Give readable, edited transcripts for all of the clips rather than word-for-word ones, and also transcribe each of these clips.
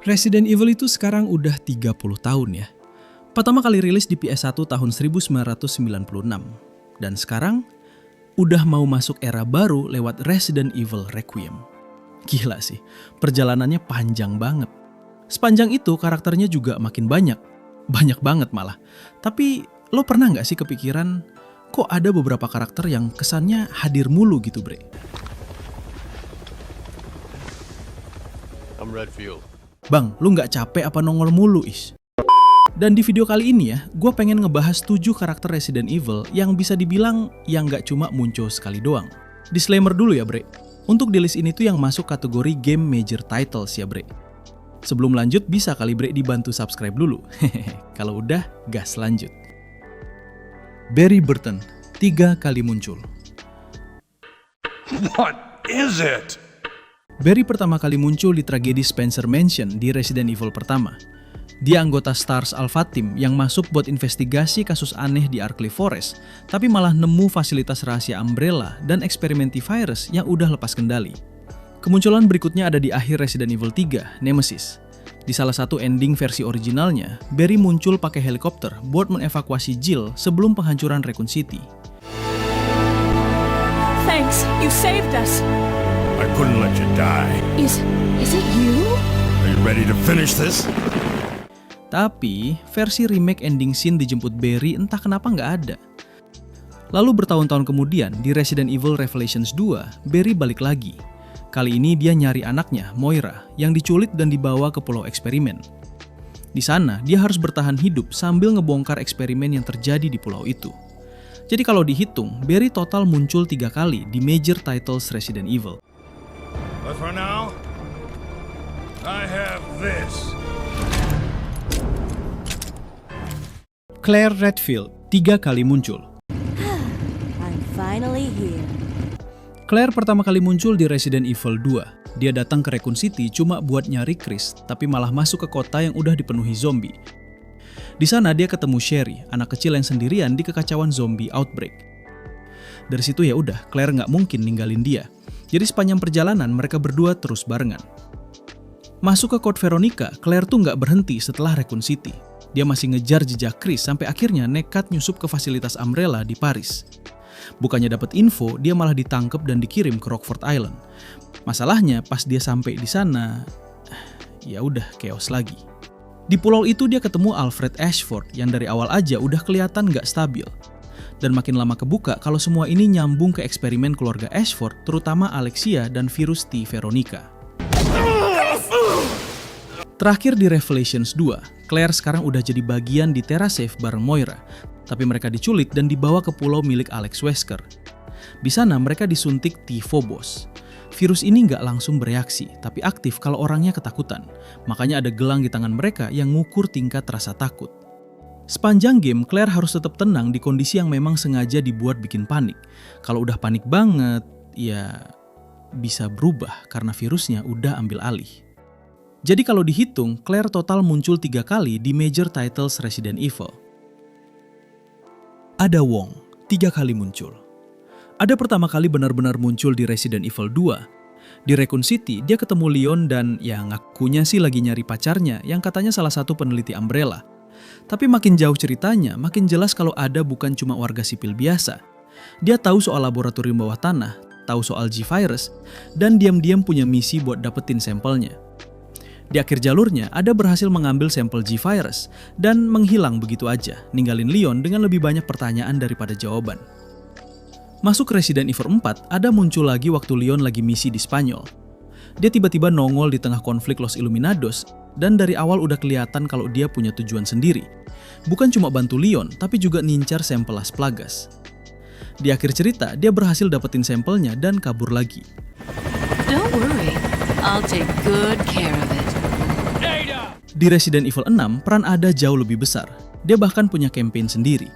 Resident Evil itu sekarang udah 30 tahun ya. Pertama kali rilis di PS1 tahun 1996. Dan sekarang udah mau masuk era baru lewat Resident Evil Requiem. Gila sih, perjalanannya panjang banget. Sepanjang itu karakternya juga makin banyak. Banyak banget malah. Tapi lo pernah nggak sih kepikiran kok ada beberapa karakter yang kesannya hadir mulu gitu, Bre? I'm Redfield. Bang, lu nggak capek apa nongol mulu, Is? Dan di video kali ini ya, gue pengen ngebahas 7 karakter Resident Evil yang bisa dibilang yang nggak cuma muncul sekali doang. Disclaimer dulu ya, Bre. Untuk di list ini tuh yang masuk kategori game major titles ya, Bre. Sebelum lanjut, bisa kali Bre dibantu subscribe dulu. Kalau udah, gas lanjut. Barry Burton, 3 kali muncul. What is it? Barry pertama kali muncul di tragedi Spencer Mansion di Resident Evil pertama. Dia anggota STARS Alpha Team yang masuk buat investigasi kasus aneh di Arklay Forest, tapi malah nemu fasilitas rahasia Umbrella dan eksperimen T-Virus yang udah lepas kendali. Kemunculan berikutnya ada di akhir Resident Evil 3, Nemesis. Di salah satu ending versi originalnya, Barry muncul pakai helikopter buat mengevakuasi Jill sebelum penghancuran Raccoon City. Thanks, you saved us. I couldn't let you die. Is it you? Are you ready to finish this? Tapi, versi remake ending scene dijemput Barry entah kenapa nggak ada. Lalu bertahun-tahun kemudian, di Resident Evil Revelations 2, Barry balik lagi. Kali ini dia nyari anaknya, Moira, yang diculik dan dibawa ke Pulau Eksperimen. Di sana, dia harus bertahan hidup sambil ngebongkar eksperimen yang terjadi di pulau itu. Jadi kalau dihitung, Barry total muncul 3 kali di major titles Resident Evil. But for now, I have this. Claire Redfield, 3 kali muncul. I'm finally here. Claire pertama kali muncul di Resident Evil 2. Dia datang ke Raccoon City cuma buat nyari Chris, tapi malah masuk ke kota yang udah dipenuhi zombie. Di sana dia ketemu Sherry, anak kecil yang sendirian di kekacauan zombie outbreak. Dari situ ya udah, Claire nggak mungkin ninggalin dia. Jadi sepanjang perjalanan mereka berdua terus barengan. Masuk ke Code Veronica, Claire tuh nggak berhenti setelah Raccoon City. Dia masih ngejar jejak Chris sampai akhirnya nekat nyusup ke fasilitas Umbrella di Paris. Bukannya dapat info, dia malah ditangkap dan dikirim ke Rockford Island. Masalahnya pas dia sampai di sana, ya udah chaos lagi. Di pulau itu dia ketemu Alfred Ashford yang dari awal aja udah kelihatan nggak stabil. Dan makin lama kebuka kalau semua ini nyambung ke eksperimen keluarga Ashford, terutama Alexia dan virus T. Veronica. Terakhir di Revelations 2, Claire sekarang udah jadi bagian di TerraSafe bareng Moira, tapi mereka diculik dan dibawa ke pulau milik Alex Wesker. Di sana mereka disuntik T-Phobos. Virus ini nggak langsung bereaksi, tapi aktif kalau orangnya ketakutan. Makanya ada gelang di tangan mereka yang ngukur tingkat rasa takut. Sepanjang game, Claire harus tetap tenang di kondisi yang memang sengaja dibuat bikin panik. Kalau udah panik banget, ya bisa berubah karena virusnya udah ambil alih. Jadi kalau dihitung, Claire total muncul 3 kali di major titles Resident Evil. Ada Wong, 3 kali muncul. Ada pertama kali benar-benar muncul di Resident Evil 2. Di Raccoon City, dia ketemu Leon dan ya ngakunya sih lagi nyari pacarnya yang katanya salah satu peneliti Umbrella. Tapi makin jauh ceritanya, makin jelas kalau Ada bukan cuma warga sipil biasa. Dia tahu soal laboratorium bawah tanah, tahu soal G-Virus, dan diam-diam punya misi buat dapetin sampelnya. Di akhir jalurnya, Ada berhasil mengambil sampel G-Virus dan menghilang begitu aja, ninggalin Leon dengan lebih banyak pertanyaan daripada jawaban. Masuk Resident Evil 4, Ada muncul lagi waktu Leon lagi misi di Spanyol. Dia tiba-tiba nongol di tengah konflik Los Illuminados, dan dari awal udah kelihatan kalau dia punya tujuan sendiri. Bukan cuma bantu Leon, tapi juga ngincar sampel Las Plagas. Di akhir cerita, dia berhasil dapetin sampelnya dan kabur lagi. Don't worry, I'll take good care of it. Di Resident Evil 6, peran Ada jauh lebih besar. Dia bahkan punya campaign sendiri.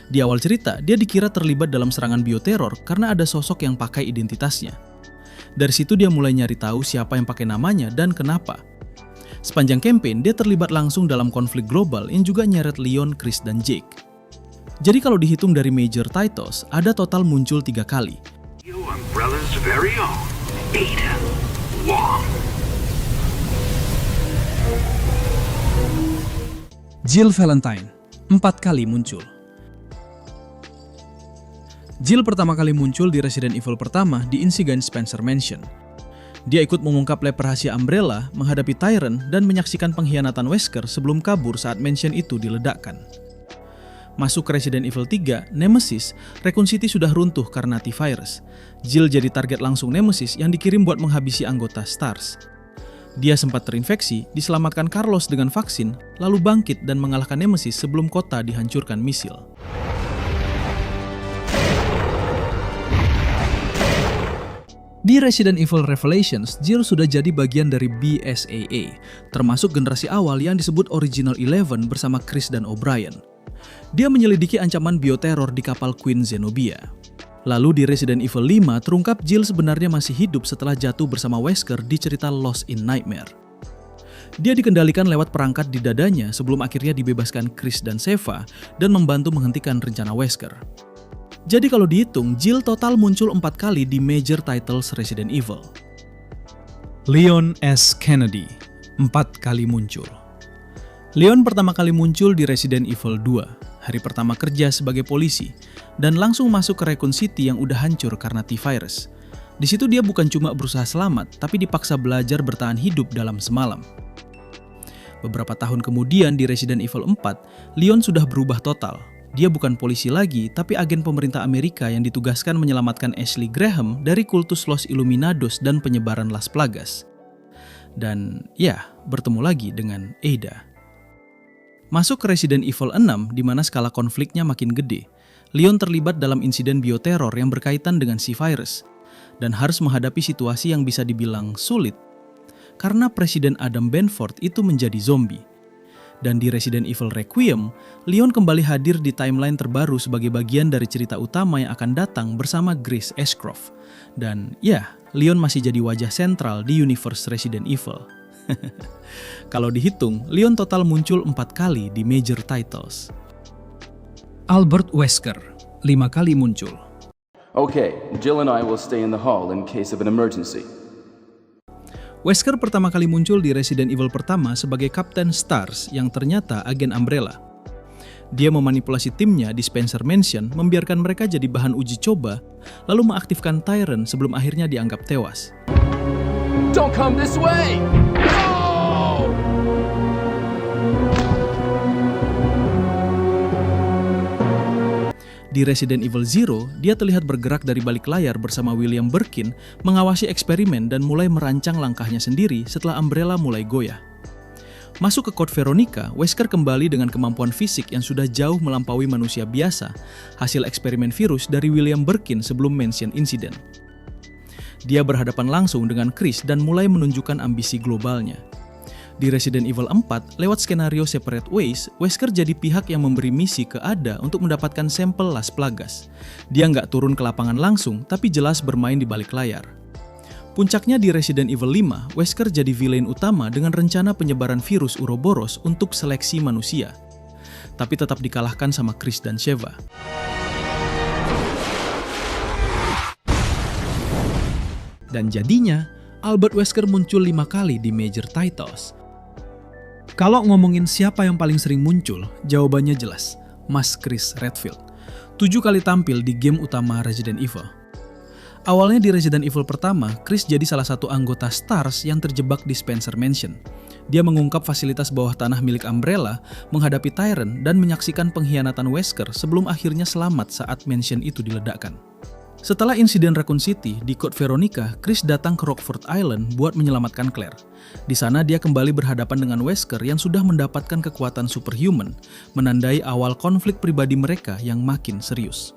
Di awal cerita, dia dikira terlibat dalam serangan bioteror karena ada sosok yang pakai identitasnya. Dari situ dia mulai nyari tahu siapa yang pakai namanya dan kenapa. Sepanjang campaign, dia terlibat langsung dalam konflik global yang juga nyeret Leon, Chris, dan Jake. Jadi kalau dihitung dari major titles, Ada total muncul 3 kali. Umbrella's very own Ada Wong. Jill Valentine, 4 kali muncul. Jill pertama kali muncul di Resident Evil pertama di insiden Spencer Mansion. Dia ikut mengungkap lab rahasia Umbrella, menghadapi Tyrant, dan menyaksikan pengkhianatan Wesker sebelum kabur saat mansion itu diledakkan. Masuk ke Resident Evil 3, Nemesis, Raccoon City sudah runtuh karena T-Virus. Jill jadi target langsung Nemesis yang dikirim buat menghabisi anggota STARS. Dia sempat terinfeksi, diselamatkan Carlos dengan vaksin, lalu bangkit dan mengalahkan Nemesis sebelum kota dihancurkan misil. Di Resident Evil Revelations, Jill sudah jadi bagian dari BSAA, termasuk generasi awal yang disebut Original Eleven bersama Chris dan O'Brien. Dia menyelidiki ancaman bioteror di kapal Queen Zenobia. Lalu di Resident Evil 5 terungkap Jill sebenarnya masih hidup setelah jatuh bersama Wesker di cerita Lost in Nightmare. Dia dikendalikan lewat perangkat di dadanya sebelum akhirnya dibebaskan Chris dan Sheva dan membantu menghentikan rencana Wesker. Jadi kalau dihitung, Jill total muncul 4 kali di major titles Resident Evil. Leon S. Kennedy, 4 kali muncul. Leon pertama kali muncul di Resident Evil 2, hari pertama kerja sebagai polisi, dan langsung masuk ke Raccoon City yang udah hancur karena T-Virus. Di situ dia bukan cuma berusaha selamat, tapi dipaksa belajar bertahan hidup dalam semalam. Beberapa tahun kemudian di Resident Evil 4, Leon sudah berubah total. Dia bukan polisi lagi, tapi agen pemerintah Amerika yang ditugaskan menyelamatkan Ashley Graham dari kultus Los Illuminados dan penyebaran Las Plagas. Dan ya, bertemu lagi dengan Ada. Masuk ke Resident Evil 6, di mana skala konfliknya makin gede. Leon terlibat dalam insiden bioteror yang berkaitan dengan C-Virus, dan harus menghadapi situasi yang bisa dibilang sulit, karena Presiden Adam Benford itu menjadi zombie. Dan di Resident Evil Requiem, Leon kembali hadir di timeline terbaru sebagai bagian dari cerita utama yang akan datang bersama Grace Ashcroft. Dan ya, Leon masih jadi wajah sentral di universe Resident Evil. Kalau dihitung, Leon total muncul 4 kali di major titles. Albert Wesker, 5 kali muncul. Okay, Jill and I will stay in the hall in case of an emergency. Wesker pertama kali muncul di Resident Evil pertama sebagai Kapten STARS yang ternyata agen Umbrella. Dia memanipulasi timnya di Spencer Mansion, membiarkan mereka jadi bahan uji coba, lalu mengaktifkan Tyrant sebelum akhirnya dianggap tewas. Don't come this way! No! Di Resident Evil Zero, dia terlihat bergerak dari balik layar bersama William Birkin, mengawasi eksperimen dan mulai merancang langkahnya sendiri setelah Umbrella mulai goyah. Masuk ke Code Veronica, Wesker kembali dengan kemampuan fisik yang sudah jauh melampaui manusia biasa, hasil eksperimen virus dari William Birkin sebelum Mansion Incident. Dia berhadapan langsung dengan Chris dan mulai menunjukkan ambisi globalnya. Di Resident Evil 4, lewat skenario Separate Ways, Wesker jadi pihak yang memberi misi ke Ada untuk mendapatkan sampel Las Plagas. Dia nggak turun ke lapangan langsung, tapi jelas bermain di balik layar. Puncaknya di Resident Evil 5, Wesker jadi villain utama dengan rencana penyebaran virus Uroboros untuk seleksi manusia. Tapi tetap dikalahkan sama Chris dan Sheva. Dan jadinya, Albert Wesker muncul 5 kali di major titles. Kalau ngomongin siapa yang paling sering muncul, jawabannya jelas, Mas Chris Redfield. 7 kali tampil di game utama Resident Evil. Awalnya di Resident Evil pertama, Chris jadi salah satu anggota STARS yang terjebak di Spencer Mansion. Dia mengungkap fasilitas bawah tanah milik Umbrella, menghadapi Tyrant, dan menyaksikan pengkhianatan Wesker sebelum akhirnya selamat saat mansion itu diledakkan. Setelah insiden Raccoon City, di Code Veronica, Chris datang ke Rockford Island buat menyelamatkan Claire. Di sana dia kembali berhadapan dengan Wesker yang sudah mendapatkan kekuatan superhuman, menandai awal konflik pribadi mereka yang makin serius.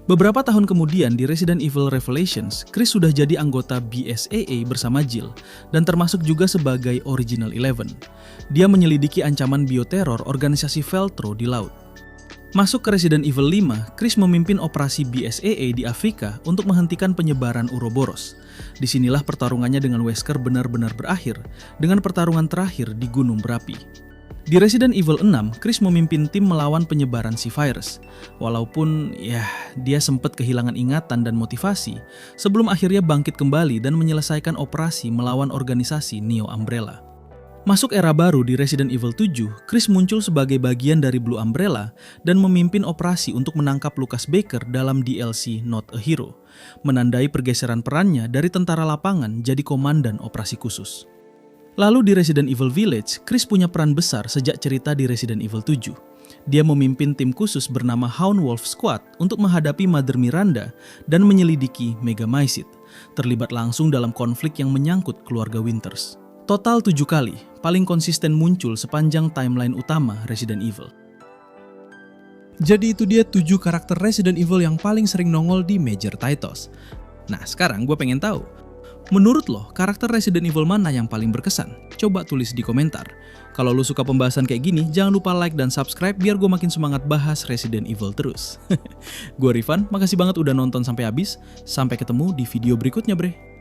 Beberapa tahun kemudian di Resident Evil Revelations, Chris sudah jadi anggota BSAA bersama Jill, dan termasuk juga sebagai Original Eleven. Dia menyelidiki ancaman bioteror organisasi Veltro di laut. Masuk ke Resident Evil 5, Chris memimpin operasi BSAA di Afrika untuk menghentikan penyebaran Uroboros. Disinilah pertarungannya dengan Wesker benar-benar berakhir, dengan pertarungan terakhir di Gunung Berapi. Di Resident Evil 6, Chris memimpin tim melawan penyebaran C-Virus. Walaupun, dia sempat kehilangan ingatan dan motivasi, sebelum akhirnya bangkit kembali dan menyelesaikan operasi melawan organisasi Neo Umbrella. Masuk era baru di Resident Evil 7, Chris muncul sebagai bagian dari Blue Umbrella dan memimpin operasi untuk menangkap Lucas Baker dalam DLC Not a Hero, menandai pergeseran perannya dari tentara lapangan jadi komandan operasi khusus. Lalu di Resident Evil Village, Chris punya peran besar sejak cerita di Resident Evil 7. Dia memimpin tim khusus bernama Hound Wolf Squad untuk menghadapi Mother Miranda dan menyelidiki Megamycete, terlibat langsung dalam konflik yang menyangkut keluarga Winters. Total 7 kali, paling konsisten muncul sepanjang timeline utama Resident Evil. Jadi itu dia 7 karakter Resident Evil yang paling sering nongol di major titles. Nah sekarang gue pengen tahu, menurut lo karakter Resident Evil mana yang paling berkesan? Coba tulis di komentar. Kalau lo suka pembahasan kayak gini, jangan lupa like dan subscribe biar gue makin semangat bahas Resident Evil terus. Gue Rifan, makasih banget udah nonton sampai habis. Sampai ketemu di video berikutnya bre.